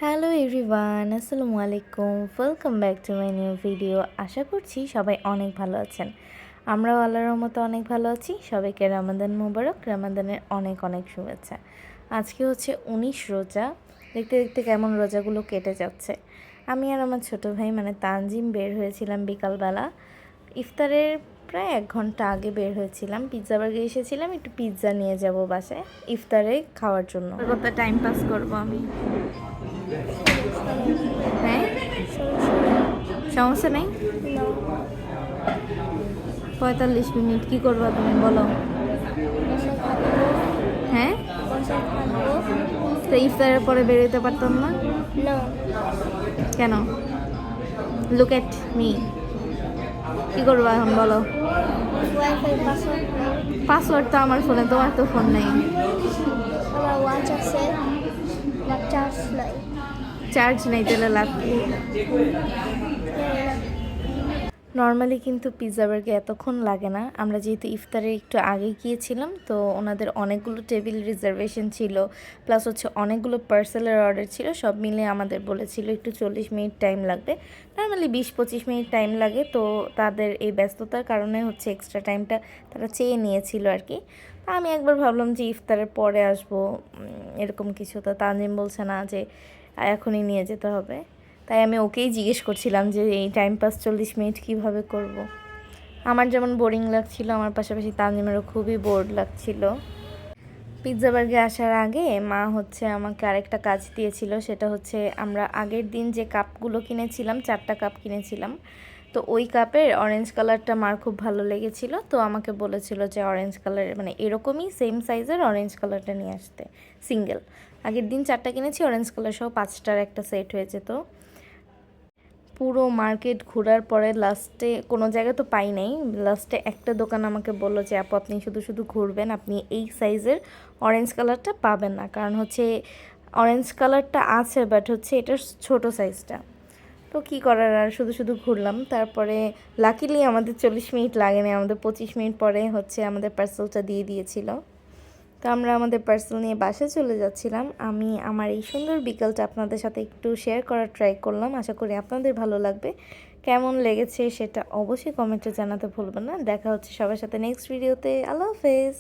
Hello everyone, আসসালামু আলাইকুম। Welcome back to my new video. আশা করছি সবাই অনেক ভালো আছেন। আমরাও আল্লাহর রহমতে অনেক ভালো আছি। সবাইকে রমাদান মুবারক, রমাদানের অনেক অনেক শুভেচ্ছা। আজকে হচ্ছে 19 রোজা। দেখতে দেখতে কেমন রোজাগুলো কেটে যাচ্ছে। আমি আর আমার ছোটো ভাই মানে তানজিম বের হয়েছিলাম বিকালবেলা। ইফতারের প্রায় 1 ঘন্টা আগে বের হয়েছিলাম। পিৎজা বার্গে এসেছিলাম, একটু পিৎজা নিয়ে যাব বাসায় ইফতারে খাওয়ার জন্য। কত টাইম পাস করবো আমি। হ্যাঁ, সমস্যা নেই। 45 মিনিট কি করবা তুমি বলো? হ্যাঁ, তো ইফতারের পরে বেরোতে পারতাম না কেন? Look at me. কি করবো এখন বলো? পাসওয়ার্ড তো আমার ফোনে, তোমার তো ফোন নেই। চার্জ নেই, তাহলে লাভ কি? নর্মালি কিন্তু পিৎজা বার্গে এতক্ষণ লাগে না। আমরা যেহেতু ইফতারে একটু আগে গিয়েছিলাম, তো ওনাদের অনেকগুলো টেবিল রিজার্ভেশন ছিল, প্লাস হচ্ছে অনেকগুলো পার্সেলের অর্ডার ছিল। সব মিলে আমাদের বলেছিল একটু 40 মিনিট টাইম লাগবে। নর্মালি 20-25 মিনিট টাইম লাগে, তো তাদের এই ব্যস্ততার কারণে হচ্ছে এক্সট্রা টাইমটা তারা চেয়ে নিয়েছিল আর কি। আমি একবার ভাবলাম যে ইফতারের পরে আসবো, এরকম কিছু। তো তানজিম বলছে না, যে এখনই নিয়ে যেতে হবে। তাই আমি ওকেই জিজ্ঞেস করছিলাম যে এই টাইম পাস 40 মিনিট কীভাবে করব। আমার যেমন বোরিং লাগছিল, আমার পাশাপাশি তানজিমেরও খুবই বোর্ড লাগছিল। পিৎজা বার্গে আসার আগে মা হচ্ছে আমাকে আরেকটা কাজ দিয়েছিল। সেটা হচ্ছে আমরা আগের দিন যে কাপগুলো কিনেছিলাম, 4টা কাপ কিনেছিলাম, তো ওই কাপের অরেঞ্জ কালারটা মার খুব ভালো লেগেছিল। তো আমাকে বলেছিল যে অরেঞ্জ কালার মানে এরকমই সেম সাইজের অরেঞ্জ কালারটা নিয়ে আসতে, সিঙ্গেল। আগের দিন 4টা কিনেছি, অরেঞ্জ কালার সহ 5টার একটা সেট হয়েছে। তো পুরো মার্কেট ঘোরার পরে লাস্টে কোনো জায়গায় তো পাই নাই, লাস্টে একটা দোকান আমাকে বললো যে আপু আপনি শুধু শুধু ঘুরবেন, আপনি এই সাইজের অরেঞ্জ কালারটা পাবেন না, কারণ হচ্ছে অরেঞ্জ কালারটা আছে বাট হচ্ছে এটার ছোট সাইজটা। তো কী করার, আর শুধু শুধু ঘুরলাম। তারপরে লাকিলি আমাদের 40 মিনিট লাগেনি, আমাদের 25 মিনিট পরে হচ্ছে আমাদের পার্সেলটা দিয়ে দিয়েছিল। তো আমরা আমাদের পার্সেল নিয়ে বাসায় চলে যাচ্ছিলাম। আমি আমার এই সুন্দর বিকালটা আপনাদের সাথে একটু শেয়ার করার ট্রাই করলাম। আশা করি আপনাদের ভালো লাগবে। কেমন লেগেছে সেটা অবশ্যই কমেন্টে জানাতে ভুলবেন না। দেখা হচ্ছে সবার সাথে নেক্সট ভিডিওতে। আল্লাহ হাফেজ।